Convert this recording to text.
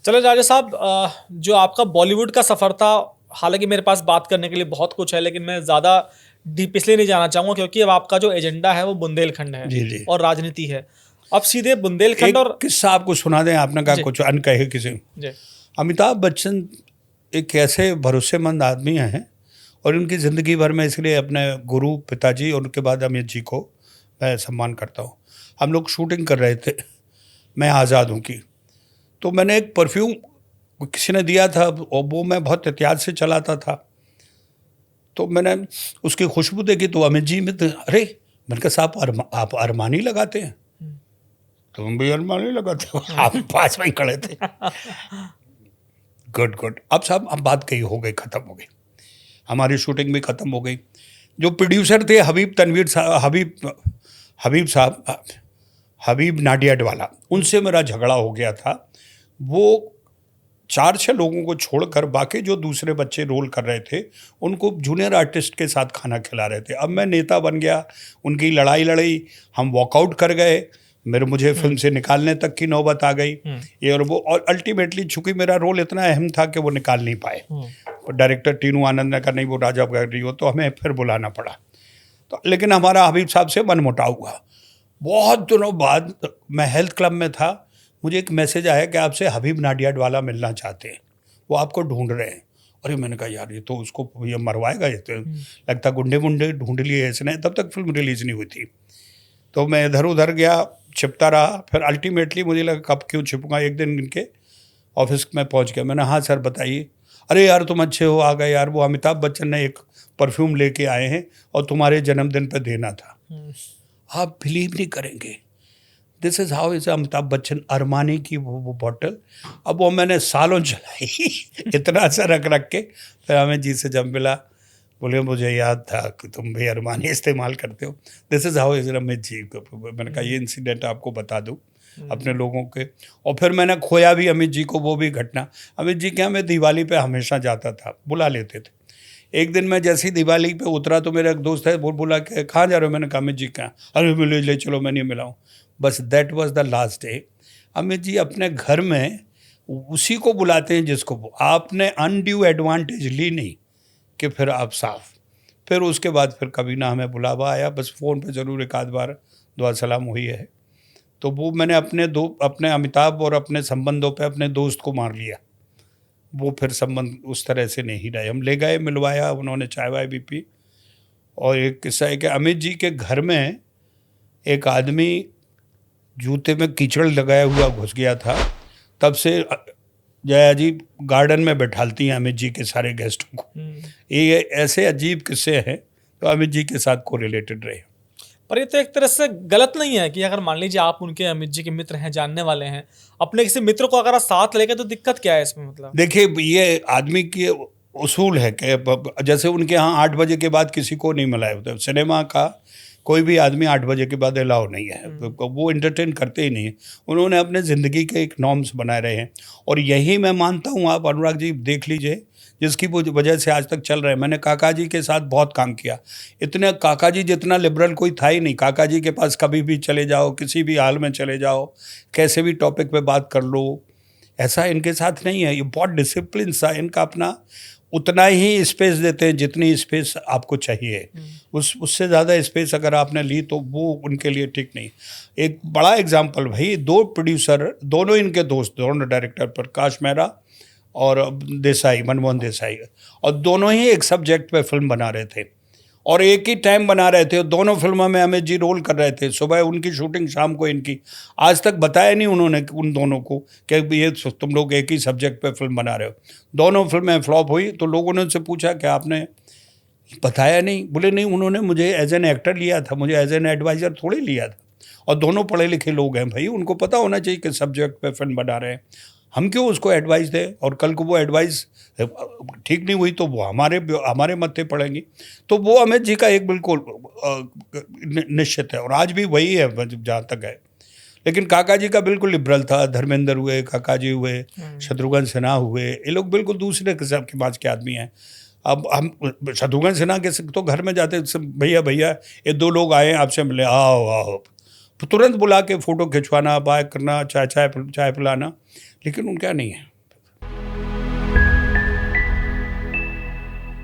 चलो राजा साहब, जो आपका बॉलीवुड का सफ़र था, हालांकि मेरे पास बात करने के लिए बहुत कुछ है, लेकिन मैं ज़्यादा डीप इसलिए नहीं जाना चाहूँगा क्योंकि अब आपका जो एजेंडा है वो बुंदेलखंड है जी जी। और राजनीति है। अब सीधे बुंदेलखंड एक और किस्सा आपको सुना दें, आपने कहा जी कुछ अनकहे किसी। जी अमिताभ बच्चन एक ऐसे भरोसेमंद आदमी हैं और उनकी ज़िंदगी भर में इसलिए अपने गुरु पिताजी और उनके बाद अमित जी को मैं सम्मान करता हूँ। हम लोग शूटिंग कर रहे थे, मैं आज़ाद हूँ की, तो मैंने एक परफ्यूम किसी ने दिया था और वो मैं बहुत एहतियात से चलाता था। तो मैंने उसकी खुशबू देखी तो अमित जी में अरे मैंने कहा साहब आप अरमानी लगाते हैं? तुम भी अरमानी लगाते हो? आप पास में ही खड़े थे। Good good. अब साहब अब बात कही हो गई, ख़त्म हो गई, हमारी शूटिंग भी ख़त्म हो गई। जो प्रोड्यूसर थे हबीब तनवीर साहब, हबीब साहब, हबीब नाडियाडवाला, उनसे मेरा झगड़ा हो गया था। वो 4-6 लोगों को छोड़कर बाकी जो दूसरे बच्चे रोल कर रहे थे उनको जूनियर आर्टिस्ट के साथ खाना खिला रहे थे। अब मैं नेता बन गया, उनकी लड़ाई लड़ी, हम वॉकआउट कर गए, मुझे फिल्म से निकालने तक की नौबत आ गई ये और वो, और अल्टीमेटली चूंकि मेरा रोल इतना अहम था कि वो निकाल नहीं पाए। डायरेक्टर टीनू आनंद ने कहा नहीं वो राजा बगैर हो, तो हमें फिर बुलाना पड़ा। तो लेकिन हमारा हबीब साहब से मनमुटाव हुआ। बहुत दिनों बाद मैं हेल्थ क्लब में था, मुझे एक मैसेज आया कि आपसे हबीब नाडियाडवाला मिलना चाहते हैं, वो आपको ढूंढ रहे हैं। अरे मैंने कहा यार ये तो उसको ये मरवाएगा, ये तो लगता गुंडे मुंडे ढूंढ लिए इसने। तब तक फिल्म रिलीज नहीं हुई थी, तो मैं इधर उधर गया, छिपता रहा। फिर अल्टीमेटली मुझे लगा कब क्यों छिपूंगा, एक दिन इनके ऑफिस में पहुंच गया। मैंने हाँ सर बताइए। अरे यार तुम अच्छे हो, आ गए यार, वो अमिताभ बच्चन ने एक परफ्यूम लेके आए हैं और तुम्हारे जन्मदिन पर देना था। आप बिलीव नहीं करेंगे, this is how is Amitabh Bachchan, Armani की वो बॉटल। अब वो मैंने सालों चलाई इतना सा रख रख के। फिर अमित जी से जब मिला, बोले मुझे याद था कि तुम भी अरमानी इस्तेमाल करते हो। This is how is Amit ji. मैंने कहा ये इंसिडेंट आपको बता दूँ अपने लोगों के। और फिर मैंने खोया भी अमित जी को, वो भी घटना। अमित जी क्या, मैं दिवाली पे हमेशा जाता था, बुला लेते थे। एक दिन मैं जैसे ही दिवाली पे उतरा तो मेरा एक दोस्त है, वो बोला कि कहाँ जा रहे हो? मैंने कहा अमित जी कहाँ? अरे मिले ले चलो, मैं नहीं मिलाऊँ। बस that was the last day. Amit ji अपने घर में उसी को बुलाते हैं जिसको आपने अनड्यू एडवांटेज ली नहीं कि फिर आप साफ। फिर उसके बाद फिर कभी ना हमें बुलावा आया, बस फ़ोन पे ज़रूर एक आध बार दुआ सलाम हुई है। तो वो मैंने अपने अमिताभ और अपने संबंधों पे अपने दोस्त को मार लिया। वो फिर संबंध उस तरह से नहीं रहे। हम ले गए, मिलवाया, उन्होंने चाय वाय भी पी। और एक किस्सा है कि अमित जी के घर में एक आदमी जूते में कीचड़ लगाया हुआ घुस गया था। तब से जया जी गार्डन में बैठालती हैं अमित जी के सारे गेस्टों को। ये ऐसे अजीब किस्से हैं तो अमित जी के साथ को रिलेटेड रहे। पर ये तो एक तरह से गलत नहीं है कि अगर मान लीजिए आप उनके अमित जी के मित्र हैं, जानने वाले हैं, अपने किसी मित्र को अगर आप साथ लेके, तो दिक्कत क्या है इसमें? मतलब देखिए ये आदमी की उसूल है कि जैसे उनके यहाँ 8 बजे के बाद किसी को नहीं मिलाए होते। सिनेमा का कोई भी आदमी 8 बजे के बाद अलाउ नहीं है, तो वो इंटरटेन करते ही नहीं है। उन्होंने अपने ज़िंदगी के एक नॉर्म्स बनाए रहे हैं और यही मैं मानता हूँ। आप अनुराग जी देख लीजिए, जिसकी वजह से आज तक चल रहा है। मैंने काका जी के साथ बहुत काम किया, इतने काका जी जितना लिबरल कोई था ही नहीं। काका जी के पास कभी भी चले जाओ, किसी भी हाल में चले जाओ, कैसे भी टॉपिक पे बात कर लो, ऐसा इनके साथ नहीं है। ये बहुत डिसिप्लिन सा, इनका अपना उतना ही स्पेस देते हैं जितनी स्पेस आपको चाहिए। उससे ज़्यादा स्पेस अगर आपने ली तो वो उनके लिए ठीक नहीं। एक बड़ा एग्जांपल भाई, 2 प्रोड्यूसर, दोनों इनके दोस्त, दोनों डायरेक्टर, प्रकाश मेहरा और देसाई, मनमोहन देसाई, और दोनों ही एक सब्जेक्ट पे फिल्म बना रहे थे और एक ही टाइम बना रहे थे। दोनों फिल्मों में अमित जी रोल कर रहे थे। सुबह उनकी शूटिंग, शाम को इनकी। आज तक बताया नहीं उन्होंने उन दोनों को कि ये तुम लोग एक ही सब्जेक्ट पे फिल्म बना रहे हो। दोनों फिल्में फ्लॉप हुई तो लोगों ने उनसे पूछा कि आपने बताया नहीं? बोले नहीं, उन्होंने मुझे एज एन एक्टर लिया था, मुझे एज एन एडवाइज़र थोड़ी लिया था। और दोनों पढ़े लिखे लोग हैं भाई, उनको पता होना चाहिए कि सब्जेक्ट पे फिल्म बना रहे हैं। हम क्यों उसको एडवाइस दें? और कल को वो एडवाइस ठीक नहीं हुई तो वो हमारे मत्थे पड़ेंगी। तो वो अमित जी का एक बिल्कुल निश्चित है और आज भी वही है जहाँ तक है। लेकिन काका जी का बिल्कुल लिबरल था। धर्मेंद्र हुए, काका जी हुए, शत्रुघ्न सिन्हा हुए, ये लोग बिल्कुल दूसरे किस्म के बाज के आदमी हैं। अब हम शत्रुघ्न सिन्हा के तो घर में जाते, भैया भैया ये 2 लोग आए हैं आपसे मिले, आओ आओ। तुरंत बुला के फ़ोटो खिंचवाना, बाय करना, चाय पिलाना, लेकिन उनका नहीं है।